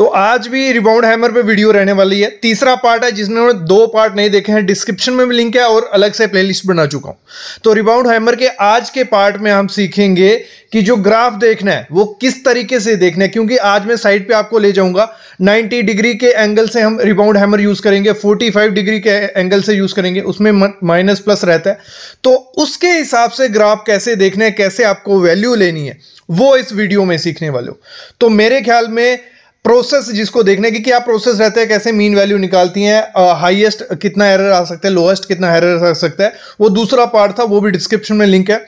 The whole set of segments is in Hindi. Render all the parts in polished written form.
तो आज भी रिबाउंड हैमर पे वीडियो रहने वाली है। तीसरा पार्ट है जिसने 2 पार्ट नहीं देखे हैं, डिस्क्रिप्शन में भी लिंक है और अलग से प्लेलिस्ट बना चुका हूं। तो रिबाउंड हैमर के आज के पार्ट में हम सीखेंगे कि जो ग्राफ देखना है वो किस तरीके से देखना है, क्योंकि आज मैं साइड पे आपको ले जाऊंगा। 90 डिग्री के एंगल से हम रिबाउंड हैमर यूज करेंगे, 45 डिग्री के एंगल से यूज करेंगे, उसमें माइनस प्लस रहता है। तो उसके हिसाब से ग्राफ कैसे देखना है, कैसे आपको वैल्यू लेनी है, वो इस वीडियो में सीखने वाले हो। तो मेरे ख्याल में प्रोसेस जिसको देखने की क्या प्रोसेस रहता है, कैसे मीन वैल्यू निकालती हैं, हाईएस्ट कितना एरर आ सकता है, लोएस्ट कितना एरर आ सकता है, वो दूसरा पार्ट था, वो भी डिस्क्रिप्शन में लिंक है।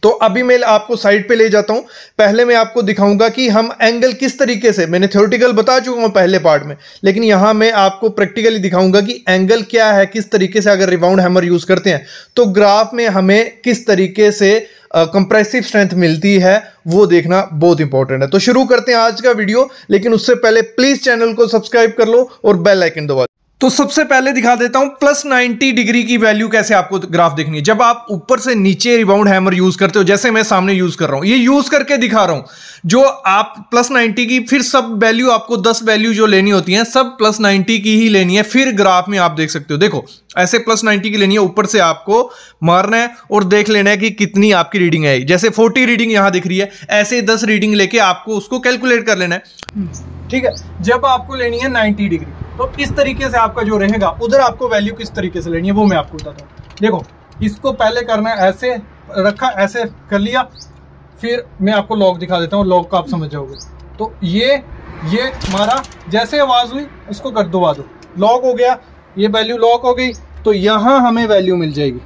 तो अभी मैं आपको साइड पे ले जाता हूं। पहले मैं आपको दिखाऊंगा कि हम एंगल किस तरीके से, मैंने थ्योरेटिकल बता चुका हूं पहले पार्ट में, लेकिन यहां मैं आपको प्रैक्टिकली दिखाऊंगा कि एंगल क्या है, किस तरीके से अगर रिबाउंड हैमर यूज करते हैं तो ग्राफ में हमें किस तरीके से कंप्रेसिव स्ट्रेंथ मिलती है, वो देखना बहुत इंपॉर्टेंट है। तो शुरू करते हैं आज का वीडियो, लेकिन उससे पहले प्लीज चैनल को सब्सक्राइब कर लो और बेल आइकन दबा दो। तो सबसे पहले दिखा देता हूं प्लस 90 डिग्री की वैल्यू कैसे आपको ग्राफ देखनी है। जब आप ऊपर से नीचे रिबाउंड हैमर यूज करते हो, जैसे मैं सामने यूज कर रहा हूं, ये यूज करके दिखा रहा हूं, जो आप प्लस 90 की फिर सब वैल्यू आपको 10 वैल्यू जो लेनी होती हैं सब प्लस 90 की ही लेनी है, फिर ग्राफ में आप देख सकते हो। देखो ऐसे प्लस 90 की लेनी है, ऊपर से आपको मारना है और देख लेना है कि कितनी आपकी रीडिंग है। जैसे 40 रीडिंग यहां दिख रही है, ऐसे 10 रीडिंग लेके आपको उसको कैलकुलेट कर लेना है, ठीक है। जब आपको लेनी है 90 डिग्री, तो इस तरीके से आपका जो रहेगा उधर आपको वैल्यू किस तरीके से लेनी है वो मैं आपको बताता हूँ। देखो इसको पहले करना है, ऐसे रखा, ऐसे कर लिया, फिर मैं आपको लॉग दिखा देता हूँ, लॉग का आप समझ जाओगे। तो ये हमारा जैसे आवाज हुई इसको कर दबा दो, लॉग हो गया, ये वैल्यू लॉक हो गई। तो यहां हमें वैल्यू मिल जाएगी,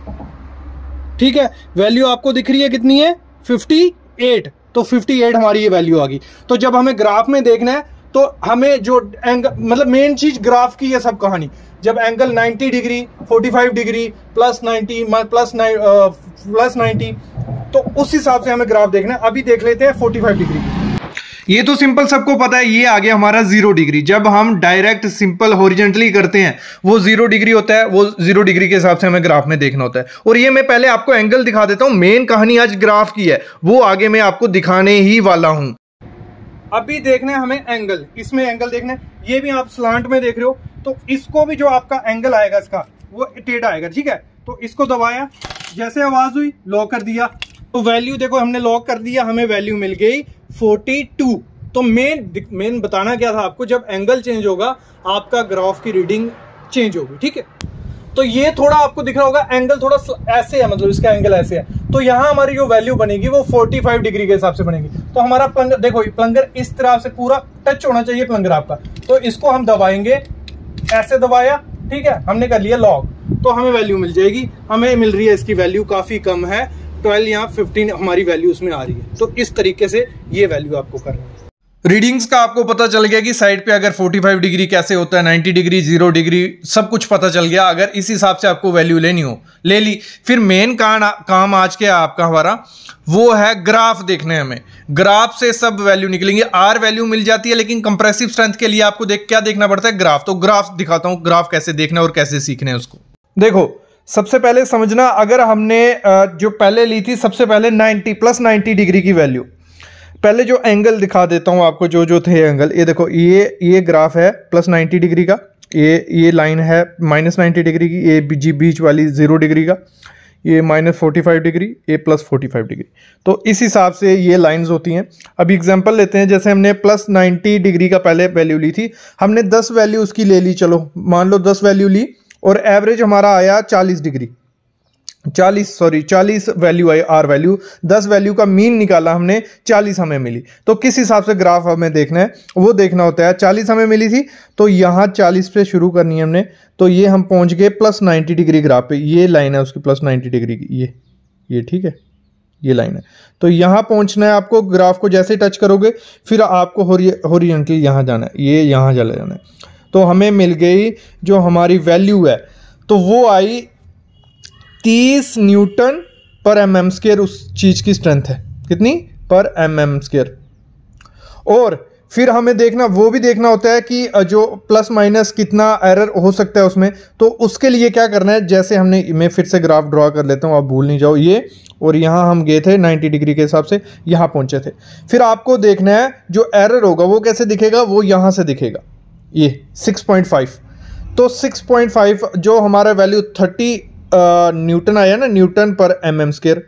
ठीक है। वैल्यू आपको दिख रही है कितनी है, 58। तो 58 हमारी ये वैल्यू आ गई। तो जब हमें ग्राफ में देखना है तो हमें जो एंगल, मतलब मेन चीज ग्राफ की है सब कहानी, जब angle 90 degree, 45 degree, plus 90, plus 90, तो उस हिसाब से हमें ग्राफ देखना है। अभी देख लेते हैं 45 डिग्री। ये तो सिंपल सबको पता है, ये आ गया हमारा 0 डिग्री। जब हम डायरेक्ट सिंपल हॉरिजॉन्टली करते हैं वो 0 डिग्री होता है, वो 0 डिग्री के हिसाब से हमें ग्राफ में देखना होता है। और ये मैं पहले आपको एंगल दिखा देता हूं, मेन कहानी आज ग्राफ की है, वो आगे मैं आपको दिखाने ही वाला हूं। अभी देखना है हमें एंगल, इसमें एंगल देखना है, ये भी आप स्लांट में देख रहे हो, तो इसको भी जो आपका एंगल आएगा इसका वो टेढ़ा आएगा, ठीक है। तो इसको दबाया, जैसे आवाज हुई लॉक कर दिया, तो वैल्यू देखो हमने लॉक कर दिया, हमें वैल्यू मिल गई 42। तो मेन बताना क्या था आपको, जब एंगल चेंज होगा आपका ग्राफ की रीडिंग चेंज होगी, ठीक है। तो ये थोड़ा आपको दिख रहा होगा, एंगल थोड़ा ऐसे है, मतलब इसका एंगल ऐसे है, तो यहां हमारी जो वैल्यू बनेगी वो 45 डिग्री के हिसाब से बनेगी। तो हमारा प्लंगर देखो, प्लंगर इस तरह से पूरा टच होना चाहिए प्लंगर आपका। तो इसको हम दबाएंगे, ऐसे दबाया, ठीक है, हमने कर लिया लॉक, तो हमें वैल्यू मिल जाएगी। हमें मिल रही है इसकी वैल्यू काफी कम है, 12 या 15 हमारी वैल्यू उसमें आ रही है। तो इस तरीके से ये वैल्यू आपको करनी है। रीडिंग्स का आपको पता चल गया कि साइड पे अगर 45 डिग्री कैसे होता है, 90 डिग्री, 0 डिग्री, सब कुछ पता चल गया। अगर इस हिसाब से आपको वैल्यू लेनी हो, ले ली। फिर मेन काम आज के आपका हमारा वो है ग्राफ देखने। हमें ग्राफ से सब वैल्यू निकलेंगे। आर वैल्यू मिल जाती है, लेकिन कंप्रेसिव स्ट्रेंथ के लिए आपको क्या देखना पड़ता है, ग्राफ। तो ग्राफ दिखाता हूं, ग्राफ कैसे देखना और कैसे सीखना है उसको। देखो सबसे पहले समझना, अगर हमने जो पहले ली थी सबसे पहले 90 प्लस 90 डिग्री की वैल्यू, पहले जो एंगल दिखा देता हूं आपको, जो थे एंगल, ये देखो, ये ग्राफ है प्लस 90 डिग्री का, ये लाइन है माइनस 90 डिग्री की, ये बीच वाली 0 डिग्री का, ये माइनस 45 डिग्री, ये प्लस 45 डिग्री। तो इस हिसाब से ये लाइंस होती हैं। अभी एग्जांपल लेते हैं, जैसे हमने प्लस 90 डिग्री का पहले वैल्यू ली थी, हमने 10 वैल्यू उसकी ले ली, चलो मान लो 10 वैल्यू ली, और एवरेज हमारा आया 40 डिग्री, 40 वैल्यू आई, आर वैल्यू, 10 वैल्यू का मीन निकाला हमने, 40 हमें मिली। तो किस हिसाब से ग्राफ हमें देखना है वो देखना होता है। 40 हमें मिली थी, तो यहाँ 40 पे शुरू करनी है हमने, तो ये हम पहुंच गए प्लस 90 डिग्री ग्राफ पे। ये लाइन है उसकी प्लस 90 डिग्री की, ये ठीक है, ये लाइन है। तो यहाँ पहुंचना है आपको, ग्राफ को जैसे टच करोगे फिर आपको हॉरिजॉन्टली यहाँ जाना है, ये यहाँ चले जाना है। तो हमें मिल गई जो हमारी वैल्यू है, तो वो आई 30 न्यूटन पर mm स्क्वायर। उस चीज की स्ट्रेंथ है कितनी, पर mm स्क्वायर। और फिर हमें देखना वो भी देखना होता है कि जो प्लस माइनस कितना एरर हो सकता है उसमें। तो उसके लिए क्या करना है, जैसे मैं फिर से ग्राफ ड्रॉ कर लेता हूँ, आप भूल नहीं जाओ ये, और यहाँ हम गए थे 90 डिग्री के हिसाब से यहाँ पहुँचे थे। फिर आपको देखना है जो एरर होगा वो कैसे दिखेगा, वो यहाँ से दिखेगा, ये 6.5। तो 6.5 जो हमारा वैल्यू 30 न्यूटन आया ना, न्यूटन पर mm स्क्वायर,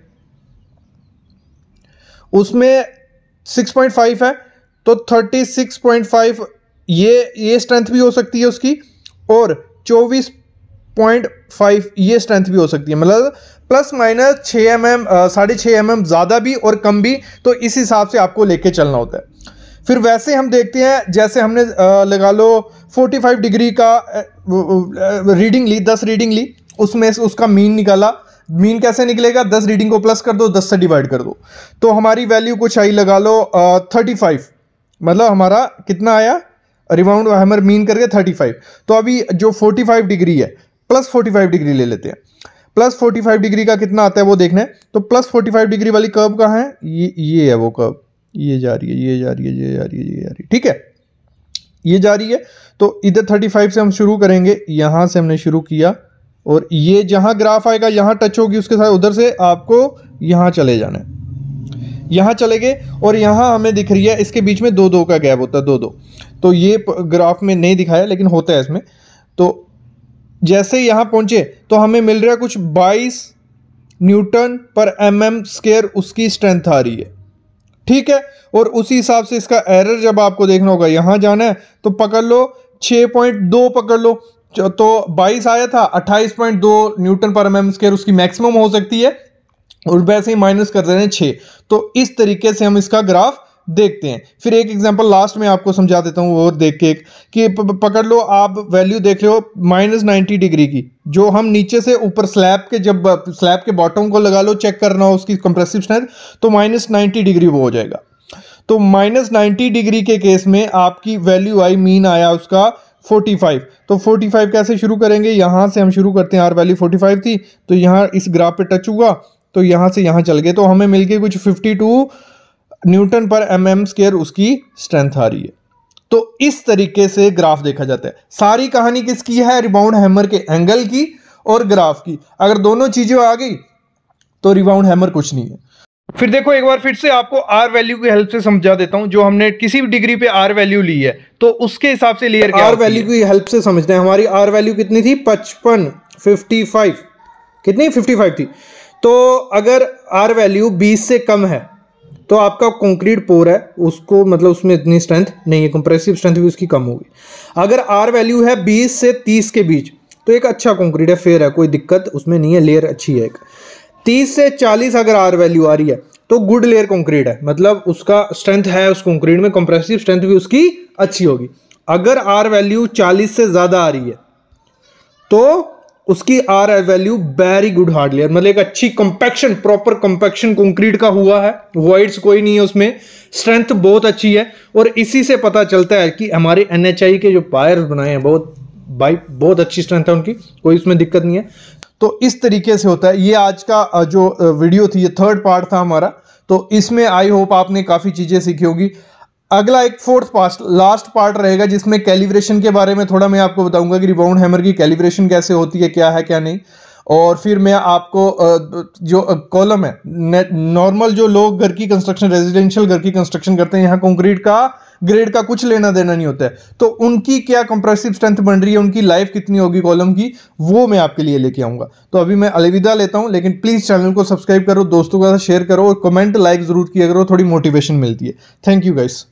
उसमें 6.5 है, तो 36.5 ये स्ट्रेंथ भी हो सकती है उसकी, और 24.5 ये स्ट्रेंथ भी हो सकती है। मतलब प्लस माइनस 6 mm 6.5 mm ज़्यादा भी और कम भी, तो इस हिसाब से आपको लेके चलना होता है। फिर वैसे हम देखते हैं, जैसे हमने लगा लो 45 डिग्री का रीडिंग ली, 10 रीडिंग ली, उसमें से उसका मीन निकाला। मीन कैसे निकलेगा, 10 रीडिंग को प्लस कर दो, 10 से डिवाइड कर दो, तो हमारी वैल्यू कुछ आई लगा लो 35। मतलब हमारा कितना आया, रिबाउंड हैमर मीन करके 35। तो अभी जो 45 डिग्री है, प्लस 45 डिग्री ले लेते हैं, प्लस 45 डिग्री का कितना आता है वो देखना है। तो प्लस 45 डिग्री वाली कर्व कहाँ है, ये है वो कर्व, ये जा रही है, ये जा रही है, ये जा रही है, ये जा रही है, ठीक है, ये जा रही है। तो इधर 35 से हम शुरू करेंगे, यहां से हमने शुरू किया, और ये जहां ग्राफ आएगा यहां टच होगी उसके साथ, उधर से आपको यहां चले जाना है, यहां चले गए, और यहां हमें दिख रही है इसके बीच में 2-2 का गैप होता है, 2-2। तो ये ग्राफ में नहीं दिखाया लेकिन होता है इसमें। तो जैसे यहां पहुंचे तो हमें मिल रहा है कुछ 22 न्यूटन पर mm स्क्वायर उसकी स्ट्रेंथ आ रही है, ठीक है। और उसी हिसाब से इसका एरर जब आपको देखना होगा, यहां जाना है तो पकड़ लो 6.2 पकड़ लो, तो 22 आया था, 28.2 न्यूटन पर mm स्क्वायर उसकी मैक्सिमम हो सकती है, और वैसे ही माइनस कर देना है 6। तो इस तरीके से हम इसका ग्राफ देखते हैं। फिर एक एग्जांपल लास्ट में आपको समझा देता हूँ और देख के, कि पकड़ लो आप वैल्यू देख रहे हो -90 डिग्री की, जो हम नीचे से ऊपर स्लैब के, जब स्लैब के बॉटम को लगा लो, चेक करना हो उसकी कंप्रेसिव स्ट्रेंथ, तो -90 डिग्री वो हो जाएगा। तो -90 डिग्री के केस में आपकी वैल्यू आई, मीन आया उसका 45। तो 45 कैसे शुरू करेंगे, यहां से हम शुरू करते हैं, आर वैल्यू 45 थी, तो यहां इस ग्राफ पे टच हुआ, तो यहां से यहां चल गए, तो हमें मिल गई कुछ 52 न्यूटन पर mm स्क्वायर उसकी स्ट्रेंथ आ रही है। तो इस तरीके से ग्राफ देखा जाता है। सारी कहानी किसकी है, रिबाउंड हैमर के एंगल की और ग्राफ की। अगर दोनों चीजें आ गई तो रिबाउंड हैमर कुछ नहीं है। फिर देखो, एक बार फिर से आपको आर वैल्यू की हेल्प से समझा देता हूं। जो हमने किसी भी डिग्री पे आर वैल्यू ली है, तो उसके हिसाब से लेयर आर वैल्यू की हेल्प से समझते हैं। हमारी आर वैल्यू कितनी थी, 55 कितनी 55 थी। तो अगर आर वैल्यू 20 से कम है तो आपका कंक्रीट पोर है, उसको मतलब उसमें इतनी स्ट्रेंथ नहीं है, कंप्रेसिव स्ट्रेंथ भी उसकी कम होगी। अगर आर वैल्यू है 20 से 30 के बीच, तो एक अच्छा कंक्रीट है, फेयर है, कोई दिक्कत उसमें नहीं है, लेयर अच्छी है। 30 से 40 अगर आर वैल्यू आ रही है तो गुड लेयर कंक्रीट है, मतलब उसका स्ट्रेंथ है उस कंक्रीट में, कंप्रेसिव स्ट्रेंथ भी उसकी अच्छी होगी। अगर आर वैल्यू 40 से ज्यादा आ रही है तो उसकी r value very good hard layer, मतलब एक अच्छी कंपैक्शन, प्रॉपर कंपैक्शन कंक्रीट का हुआ है, वॉइड्स कोई नहीं है उसमें, स्ट्रेंथ बहुत अच्छी है। और इसी से पता चलता है कि हमारे NHI के जो पायर्स बनाए हैं बहुत अच्छी स्ट्रेंथ है उनकी, कोई उसमें दिक्कत नहीं है। तो इस तरीके से होता है। ये आज का जो वीडियो थी, ये 3rd पार्ट था हमारा। तो इसमें आई होप आपने काफ़ी चीज़ें सीखी होगी। अगला एक 4th पार्ट, लास्ट पार्ट रहेगा, जिसमें कैलिब्रेशन के बारे में थोड़ा मैं आपको बताऊंगा कि रिबाउंड हैमर की कैलिब्रेशन कैसे होती है, क्या है क्या नहीं। और फिर मैं आपको जो कॉलम है, नॉर्मल जो लोग घर की कंस्ट्रक्शन, रेजिडेंशियल घर की कंस्ट्रक्शन करते हैं, यहाँ कंक्रीट का ग्रेड का कुछ लेना देना नहीं होता है, तो उनकी क्या कंप्रेसिव स्ट्रेंथ बन रही है, उनकी लाइफ कितनी होगी कॉलम की, वो मैं आपके लिए लेके आऊंगा। तो अभी मैं अलविदा लेता हूं, लेकिन प्लीज़ चैनल को सब्सक्राइब करो, दोस्तों के साथ शेयर करो, और कमेंट लाइक जरूर किया करो, थोड़ी मोटिवेशन मिलती है। Thank you guys.